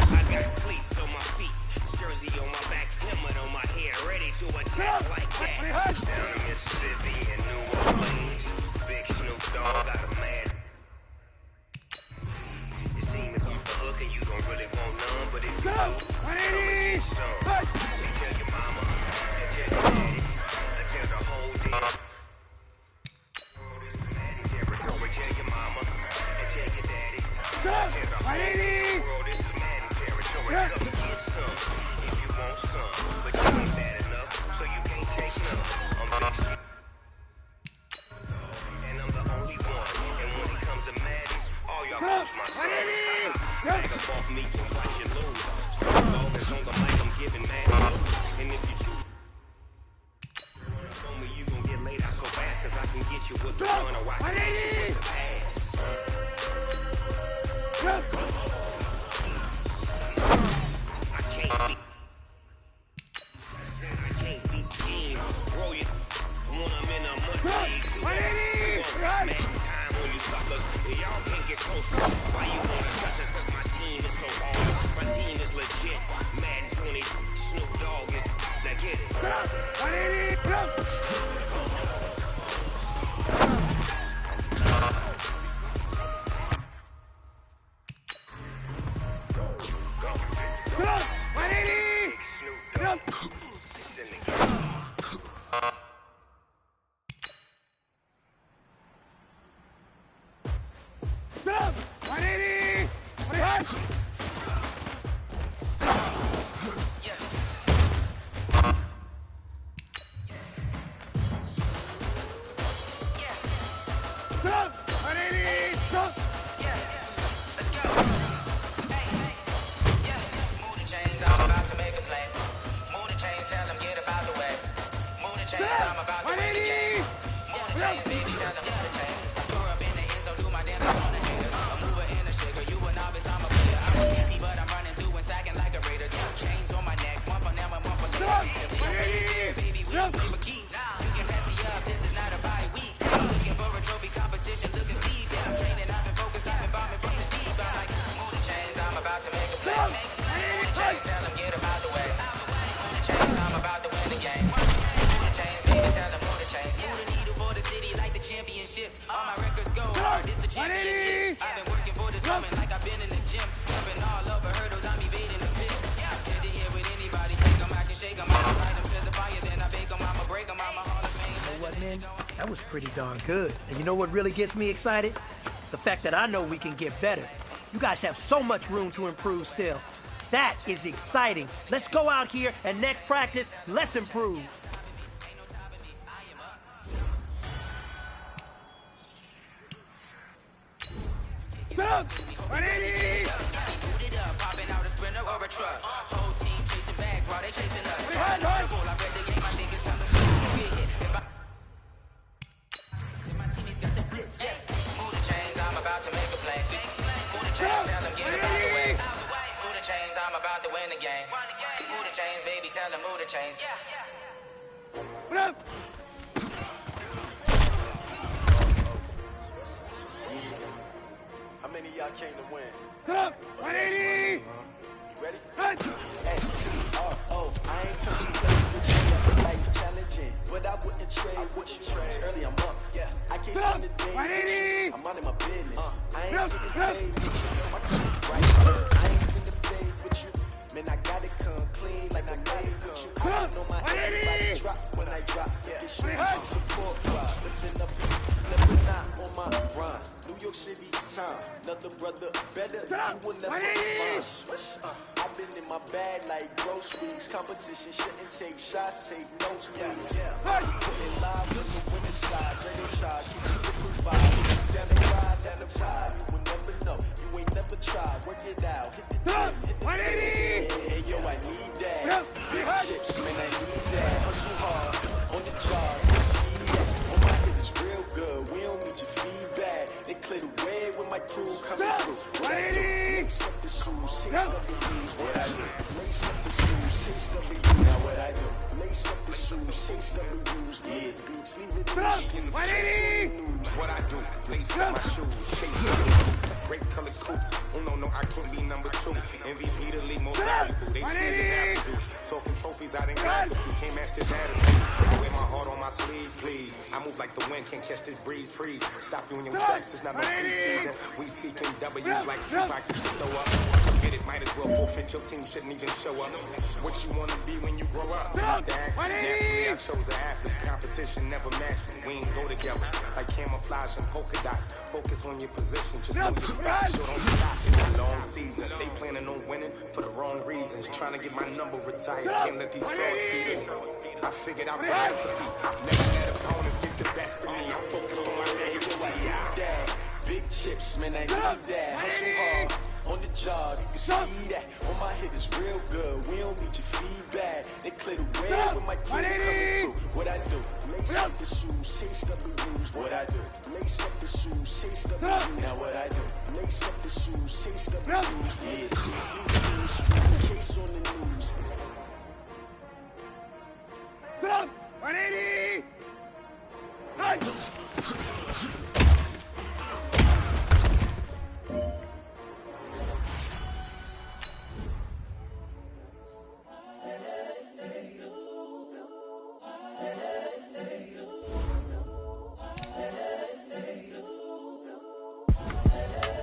I got cleats on my feet, jersey on my back, helmet on my head, ready to attack like that. Down in Mississippi and New Orleans, Big Snoop Dogg got a man. And you don't really want none, but if you do, come and get some. Tell your mama, and tell your daddy, and tell the whole deal. This is Madden territory. Tell your mama, and tell your daddy, and tell the whole world. This is Madden territory. Come and get some. If you want some, but you ain't bad enough, so you can't take none. I'm Big Snoop, and I'm the only one. And when it comes to Madden, all y'all lose my son. Bag up off me and watch you lose. Snoop Dogg is on the mic, I'm giving Madden blues. And if you choose on me, you gon' get laid out so fast, cause I can get you with the run or I can hit you with the pass. I can't be schemed. Roll it when I'm in a mud league. Madden time on you suckers. Y'all can't get close. Why you wanna touch us? Cause my team is so hard. My team is legit. Madden 20, Snoop Dogg is. Now get it. Move the chains, baby, tell them move the chains. chips. All my records go hard, this a champion hit. I've been working for this moment like I've been in the gym. Jumping all over hurdles, I'm evading the pit. Head to head with anybody, take them, I can shake them. I can ride them to the fire, then I bake them, I'ma break them. I'm a Hall of Fame. You know what, man? That was pretty darn good. And you know what really gets me excited? The fact that I know we can get better. You guys have so much room to improve still. That is exciting. Let's go out here and next practice, let's improve. Stop! 180! Popping out a sprinter or a truck. Whole team chasing bags while they chasing us. Hard, hard. I read the game, I think it's time to get hit. If my teammates got the blitz, yeah. Move the chains, I'm about to make a play. Move the chains, tell them get about the way. Move the chains, I'm about to win the game. Move the chains, baby, tell them move the chains. What up? How many of y'all came to win? What up? 180! You ready? Run! S-T-R-O, I ain't coming to play with you. Life challenging, but I wouldn't trade with you. Early I'm up, yeah. I can't spend the day with you. I'm minding my business. I ain't getting paid with you. My team right. I ain't finna fade with you. Man, I gotta come clean like I made with you. I know my everybody drop when I drop. This shit is support drop. Lifting up, never not on my run. New York City time, another brother better. You will never find. I've been in my bag like groceries. Competition shouldn't take shots, take notes, please. Putting live with the winning side. Ready to try, keep you the vibe. Down the ride, down the ride. You will never know. You ain't never tried. Work it out. Hit the gym, hit the hey, yo, I need that. Big chips, man, I need that. Hustle hard on the job. See that? On my hit is real good. We don't need your feedback. They clear the way when my crew coming through. What I do? Lace up the shoes, 6 W's. What I do? Lace up the shoes, 6 W's. Now what I do? Lace up the shoes, 6 W's. Yeah, beats, leave it in the skin. 180! What I do? Lace up my shoes, chase W's. Great colored coops. Oh no, I can't be number 2. MVP the league most valuable. They sweet as apple juice. Talking trophies, I didn't grab it. You can't match this attitude. I wear my heart on my sleeve, please. I move like the wind, can't catch this breeze, freeze. Stop you in your tracks, it's not no preseason. We seeking W's like Tupac to throw up. Forget it, might as well forfeit. Your team shouldn't even show up. What you wanna be when you grow up? Naturally, I chose an athlete. Competition never matched me. We ain't go together like camouflage and polka dots. Focus on your position, just know your spot. Sure don't stop. It's a long season. They planning on winning for the wrong reasons. Trying to get my number retired. Can't let these frauds beat us. I figured out the recipe. Never let opponents get the best of me. I'm focused on my legacy. Big chips, man, I need that. Hustle hard on the job, you can see that. On my hit is real good. We don't need your feedback. They clear the way when my crew coming through. What I do? Lace up the shoes, chase W's. What I do? Lace up the shoes, chase W's. Now what I do? Lace up the shoes, chase W's. Yeah, please leave it in the street. Case on the news. Stop! 180! Nice!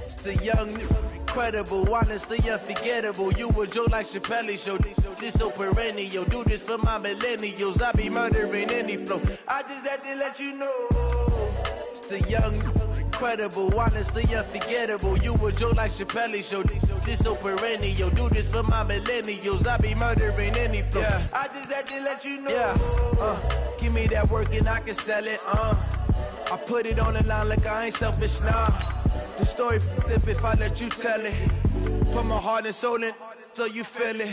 It's the young, incredible, honestly unforgettable. You a joke like Chappelle show. This so perennial. Do this for my millennials. I be murdering any flow. I just had to let you know. It's the young, incredible, honestly unforgettable. You a joke like Chappelle show. This so perennial. Do this for my millennials. I be murdering any flow. Yeah. I just had to let you know. Yeah. Give me that work and I can sell it. I put it on the line like I ain't selfish, nah. The story flip if I let you tell it. Put my heart and soul in so you feel it.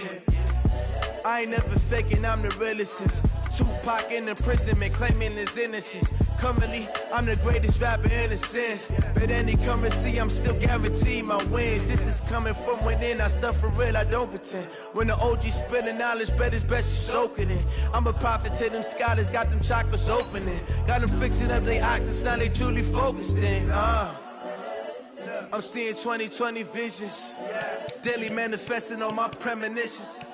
I ain't never faking, I'm the realest since Tupac in imprisonment, claiming his innocence. Currently, I'm the greatest rapper in a sense. But any currency, I'm still guaranteed my wins. This is coming from within, I stuff for real, I don't pretend. When the OG spilling knowledge, bet it's best you soak it in. I'm a prophet to them scholars, got them chakras opening. Got them fixing up their octaves, now they truly focused in. I'm seeing 2020 visions. Daily manifesting on my premonitions.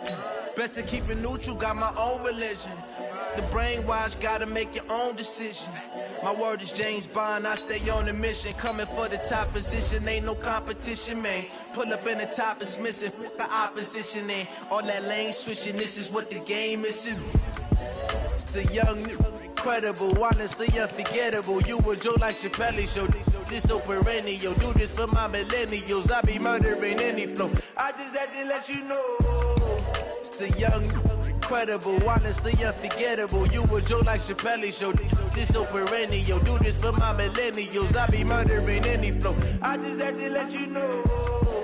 Best to keep it neutral, got my own religion. the brainwash, gotta make your own decision. My word is James Bond, I stay on the mission. Coming for the top position, ain't no competition, man. Pull up in the top is missing, the opposition in. All that lane switching, this is what the game is. It's the young, incredible, honestly unforgettable. You a Joe like Chappelle show. This so perennial, do this for my millennials. I be murdering any flow. I just had to let you know. It's the young, incredible, honestly unforgettable. You a Joe like Chappelle show. This so perennial, do this for my millennials. I be murdering any flow. I just had to let you know.